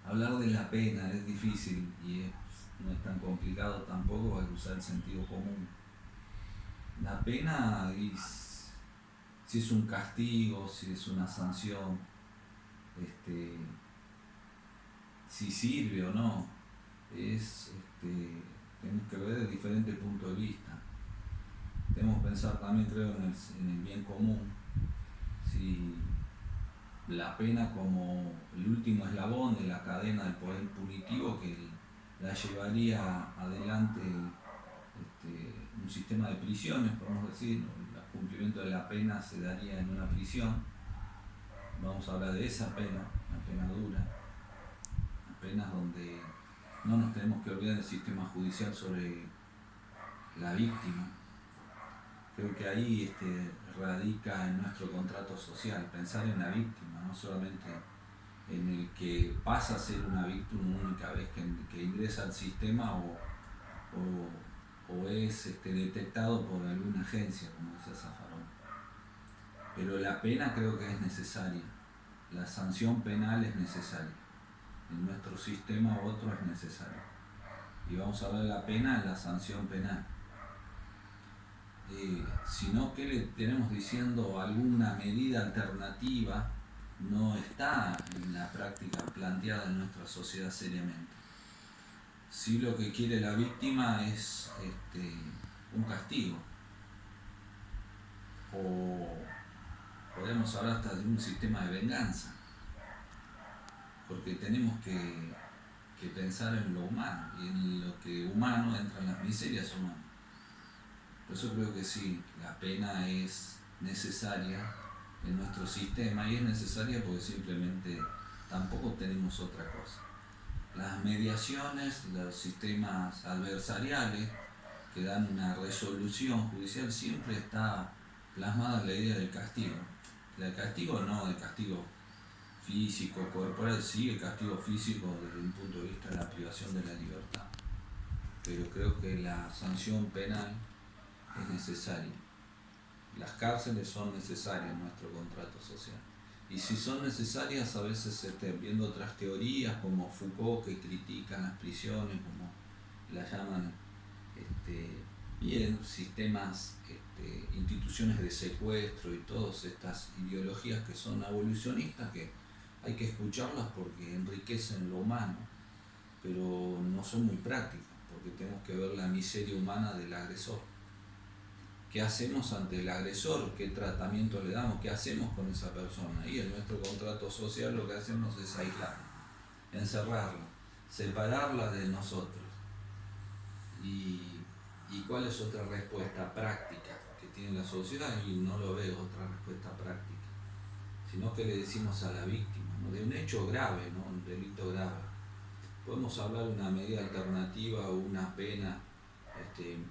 hablar de la pena es difícil no es tan complicado tampoco, es usar el sentido común. La pena es, si es un castigo, si es una sanción, si sirve o no, tenemos que ver desde diferentes puntos de vista. Tenemos que pensar también, creo, en el bien común. Si la pena como el último eslabón de la cadena del poder punitivo que la llevaría adelante un sistema de prisiones, podemos decir, el cumplimiento de la pena se daría en una prisión. Vamos a hablar de esa pena, una pena dura, una pena donde no nos tenemos que olvidar del sistema judicial sobre la víctima. Creo que ahí radica en nuestro contrato social, pensar en la víctima, no solamente en el que pasa a ser una víctima una única vez que ingresa al sistema o es detectado por alguna agencia, como decía Zaffaroni. Pero la pena creo que es necesaria, la sanción penal es necesaria, en nuestro sistema u otro es necesaria. Y vamos a hablar de la pena en la sanción penal. Sino que le tenemos diciendo alguna medida alternativa no está en la práctica planteada en nuestra sociedad seriamente. Si lo que quiere la víctima es un castigo, o podemos hablar hasta de un sistema de venganza, porque tenemos que pensar en lo humano, y en lo que humano entra en las miserias humanas. Por eso creo que sí, la pena es necesaria en nuestro sistema, y es necesaria porque simplemente tampoco tenemos otra cosa. Las mediaciones, los sistemas adversariales que dan una resolución judicial, siempre está plasmada la idea del castigo. El castigo no el castigo físico, corporal, sí, el castigo físico desde un punto de vista de la privación de la libertad. Pero creo que la sanción penal es necesaria. Las cárceles son necesarias en nuestro contrato social. Y si son necesarias, a veces viendo otras teorías como Foucault, que critican las prisiones, como las llaman, bien, sistemas, instituciones de secuestro y todas estas ideologías que son abolicionistas, que hay que escucharlas porque enriquecen lo humano, pero no son muy prácticas, porque tenemos que ver la miseria humana del agresor. ¿Qué hacemos ante el agresor? ¿Qué tratamiento le damos? ¿Qué hacemos con esa persona? Y en nuestro contrato social lo que hacemos es aislarla, encerrarla, separarla de nosotros. ¿Y cuál es otra respuesta práctica que tiene la sociedad? Y no lo veo otra respuesta práctica, sino que le decimos a la víctima, ¿no?, de un hecho grave, ¿no?, un delito grave. Podemos hablar de una medida alternativa o una pena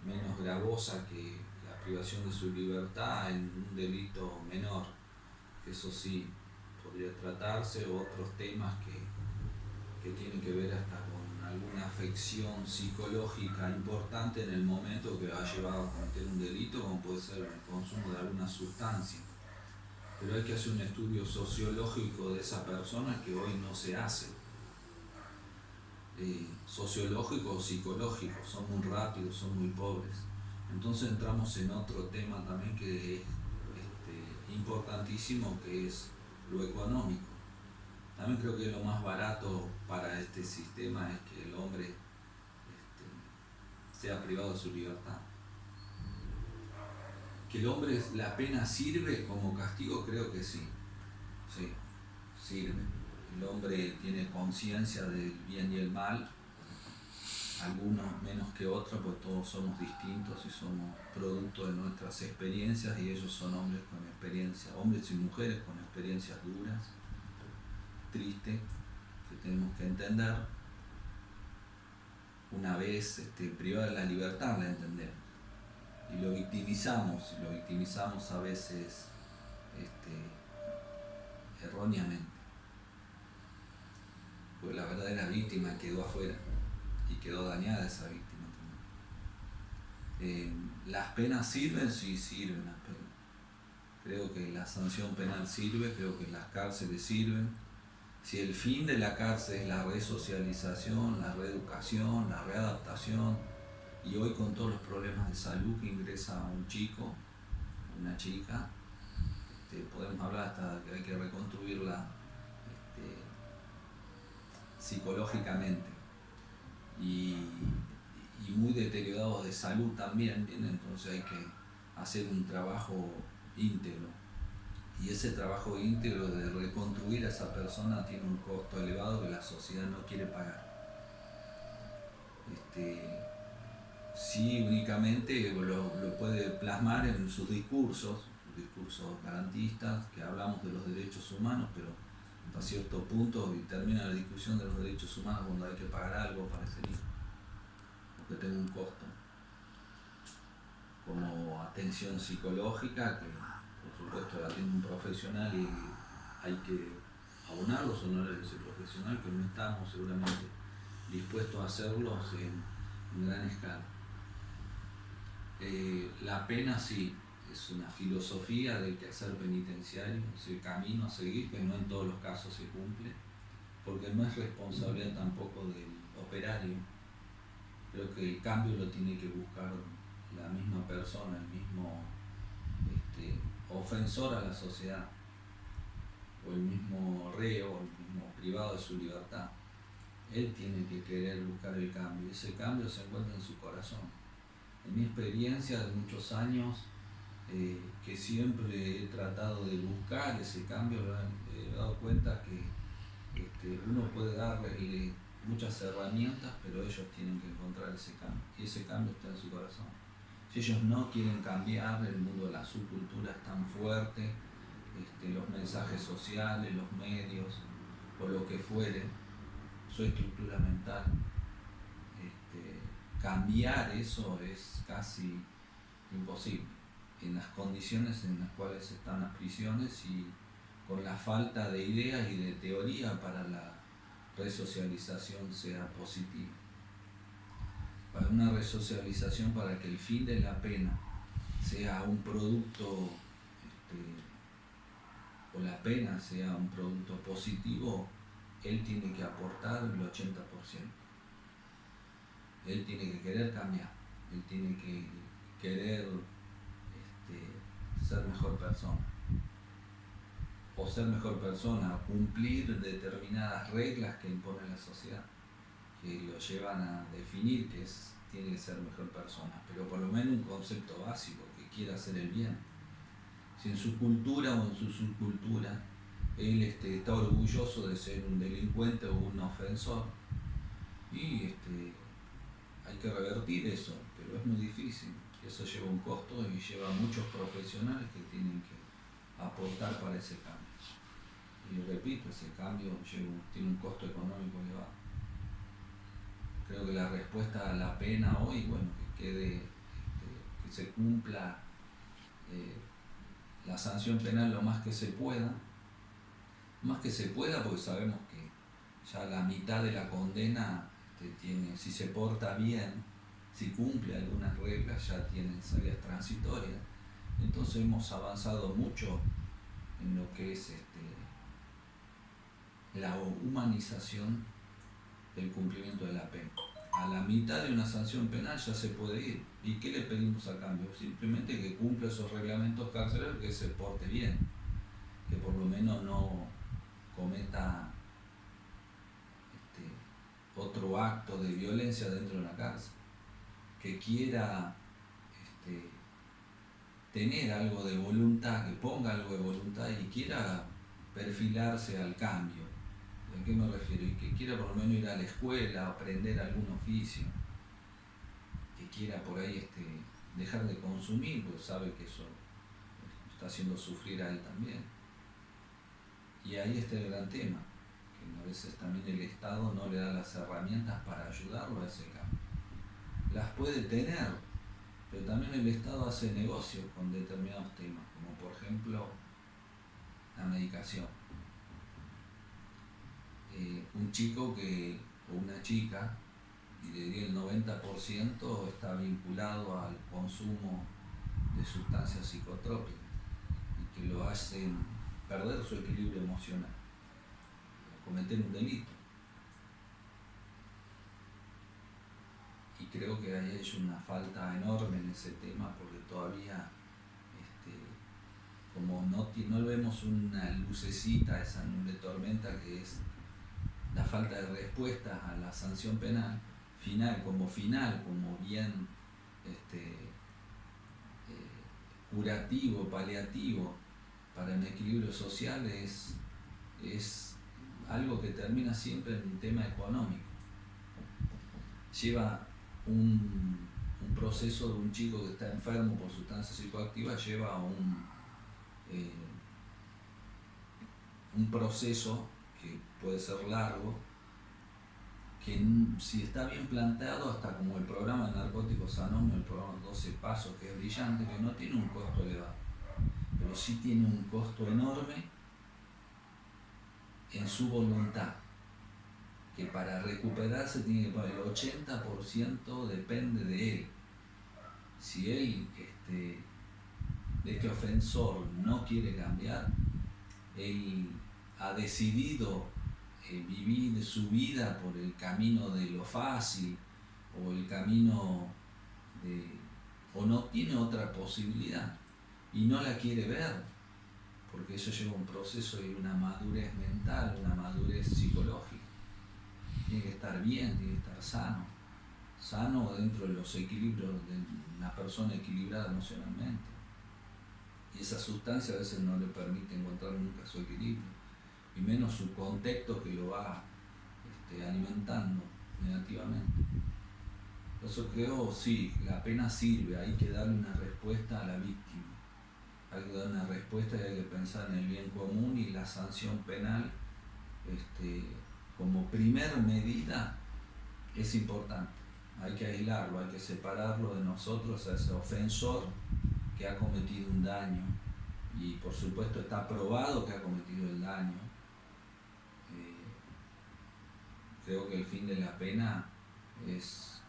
menos gravosa que la privación de su libertad en un delito menor, que eso sí podría tratarse, o otros temas que tienen que ver hasta con alguna afección psicológica importante en el momento que ha llevado a cometer un delito, como puede ser el consumo de alguna sustancia. Pero hay que hacer un estudio sociológico de esa persona que hoy no se hace. Sociológico o psicológico, son muy rápidos, son muy pobres. Entonces entramos en otro tema también que es importantísimo, que es lo económico. También creo que lo más barato para este sistema es que el hombre sea privado de su libertad. Que el hombre, la pena sirve como castigo, creo que sí, sirve. El hombre tiene conciencia del bien y el mal, algunos menos que otros, porque todos somos distintos y somos producto de nuestras experiencias, y ellos son hombres con experiencia, hombres y mujeres con experiencias duras, tristes, que tenemos que entender. Una vez privada de la libertad la entendemos y lo victimizamos a veces erróneamente, porque la verdadera víctima quedó afuera y quedó dañada esa víctima también. ¿Las penas sirven? Sí, sirven las penas. Creo que la sanción penal sirve, creo que las cárceles sirven. Si el fin de la cárcel es la resocialización, la reeducación, la readaptación, y hoy con todos los problemas de salud que ingresa un chico, una chica, podemos hablar hasta que hay que reconstruirla psicológicamente, y muy deteriorados de salud también, ¿bien? Entonces hay que hacer un trabajo íntegro, y ese trabajo íntegro de reconstruir a esa persona tiene un costo elevado que la sociedad no quiere pagar. Sí, únicamente lo puede plasmar en sus discursos garantistas, que hablamos de los derechos humanos, pero hasta cierto punto, y termina la discusión de los derechos humanos cuando hay que pagar algo para ese hijo, porque tenga un costo, como atención psicológica, que por supuesto la tiene un profesional y hay que abonar los honores de ese profesional, pero no estamos seguramente dispuestos a hacerlos en gran escala. La pena sí, es una filosofía del quehacer penitenciario, es el camino a seguir, que no en todos los casos se cumple, porque no es responsabilidad tampoco del operario. Creo que el cambio lo tiene que buscar la misma persona, el mismo ofensor a la sociedad, o el mismo reo, o el mismo privado de su libertad. Él tiene que querer buscar el cambio, y ese cambio se encuentra en su corazón. En mi experiencia de muchos años, que siempre he tratado de buscar ese cambio, he dado cuenta que uno puede darle muchas herramientas, pero ellos tienen que encontrar ese cambio, y ese cambio está en su corazón. Si ellos no quieren cambiar, el mundo de la subcultura es tan fuerte, los mensajes sociales, los medios, o lo que fuere, su estructura mental, cambiar eso es casi imposible en las condiciones en las cuales están las prisiones, y con la falta de ideas y de teoría para la resocialización sea positiva. Para una resocialización, para que el fin de la pena sea un producto, o la pena sea un producto positivo, él tiene que aportar el 80%. Él tiene que querer cambiar, él tiene que querer ser mejor persona, o ser mejor persona, cumplir determinadas reglas que impone la sociedad, que lo llevan a definir que tiene que ser mejor persona, pero por lo menos un concepto básico, que quiera hacer el bien. Si en su cultura o en su subcultura él está orgulloso de ser un delincuente o un ofensor, y hay que revertir eso, pero es muy difícil. Eso lleva un costo y lleva a muchos profesionales que tienen que aportar para ese cambio. Y repito, ese cambio tiene un costo económico elevado. Creo que la respuesta a la pena hoy, bueno, que se cumpla la sanción penal lo más que se pueda, porque sabemos que ya la mitad de la condena si se porta bien, si cumple algunas reglas, ya tiene salidas transitorias. Entonces hemos avanzado mucho en lo que es la humanización del cumplimiento de la pena. A la mitad de una sanción penal ya se puede ir. ¿Y qué le pedimos a cambio? Simplemente que cumpla esos reglamentos carcelarios, que se porte bien, que por lo menos no cometa otro acto de violencia dentro de la cárcel, que quiera tener algo de voluntad, que ponga algo de voluntad y quiera perfilarse al cambio. ¿A qué me refiero? Y que quiera por lo menos ir a la escuela, aprender algún oficio, que quiera por ahí dejar de consumir, porque sabe que eso está haciendo sufrir a él también. Y ahí está el gran tema, que a veces también el Estado no le da las herramientas para ayudarlo a ese cambio. Las puede tener, pero también el Estado hace negocios con determinados temas, como por ejemplo la medicación. Un chico o una chica, y diría el 90%, está vinculado al consumo de sustancias psicotrópicas y que lo hacen perder su equilibrio emocional. cometer un delito. Y creo que ahí hay una falta enorme en ese tema, porque todavía como no vemos una lucecita, esa nube tormenta que es la falta de respuesta a la sanción penal, final, como bien curativo, paliativo para un equilibrio social, es algo que termina siempre en un tema económico. Lleva un proceso de un chico que está enfermo por sustancias psicoactivas, lleva un proceso que puede ser largo, que si está bien planteado, hasta como el programa de Narcóticos Anónimos, el programa 12 Pasos, que es brillante, que no tiene un costo elevado, pero sí tiene un costo enorme en su voluntad, que para recuperarse tiene que poner el 80%, depende de él. Si él, este ofensor, no quiere cambiar, él ha decidido vivir su vida por el camino de lo fácil, o el camino o no tiene otra posibilidad y no la quiere ver, porque eso lleva un proceso y una madurez mental, una madurez psicológica. Tiene que estar bien, tiene que estar sano dentro de los equilibrios de una persona equilibrada emocionalmente. Y esa sustancia a veces no le permite encontrar nunca su equilibrio, y menos su contexto que lo va alimentando negativamente. Por eso creo, sí, la pena sirve, hay que darle una respuesta a la víctima, hay que darle una respuesta y hay que pensar en el bien común, y la sanción penal como primer medida es importante. Hay que aislarlo, hay que separarlo de nosotros, a ese ofensor que ha cometido un daño, y por supuesto está probado que ha cometido el daño. Creo que el fin de la pena es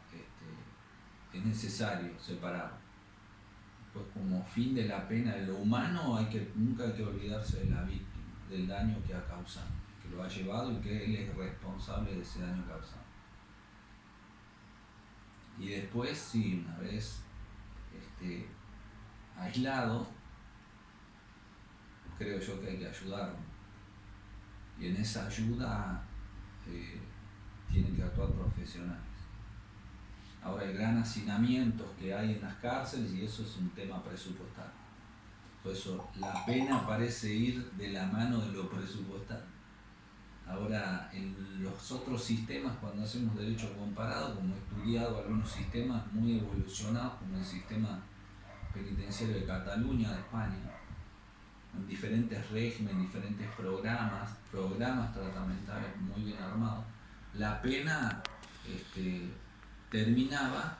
necesario separarlo. Pues como fin de la pena en lo humano, nunca hay que olvidarse de la víctima, del daño que ha causado, que lo ha llevado y que él es responsable de ese daño causado. Y después, sí, una vez aislado, creo yo que hay que ayudarlo. Y en esa ayuda tienen que actuar profesionales. Ahora, el gran hacinamiento que hay en las cárceles, y eso es un tema presupuestario. Por eso la pena parece ir de la mano de lo presupuestario. Ahora, en los otros sistemas, cuando hacemos derecho comparado, como he estudiado algunos sistemas muy evolucionados, como el sistema penitenciario de Cataluña, de España, en diferentes regímenes, diferentes programas tratamentales muy bien armados, la pena terminaba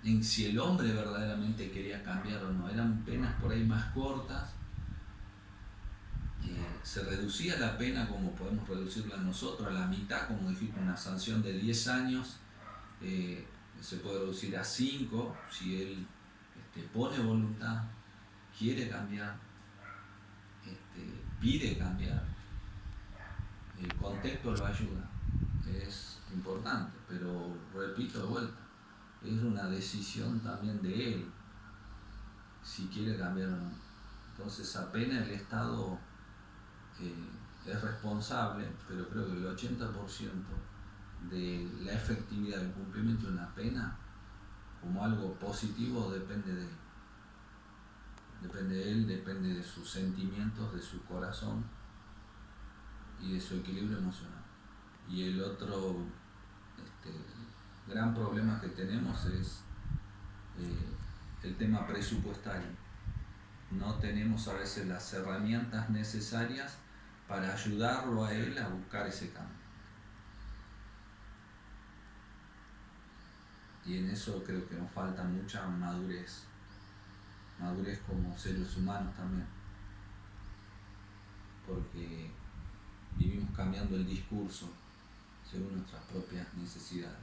en si el hombre verdaderamente quería cambiar o no. Eran penas por ahí más cortas, se reducía la pena como podemos reducirla nosotros, a la mitad, como dijiste, una sanción de 10 años se puede reducir a 5 si él pone voluntad, quiere cambiar, pide cambiar, el contexto lo ayuda. Es importante, pero repito de vuelta, es una decisión también de él si quiere cambiar o no. Entonces apenas el Estado es responsable, pero creo que el 80% de la efectividad del cumplimiento de una pena como algo positivo depende de él. Depende de él, depende de sus sentimientos, de su corazón y de su equilibrio emocional. Y el otro gran problema que tenemos es el tema presupuestario. No tenemos a veces las herramientas necesarias para ayudarlo a él a buscar ese cambio. Y en eso creo que nos falta mucha madurez como seres humanos también, porque vivimos cambiando el discurso según nuestras propias necesidades.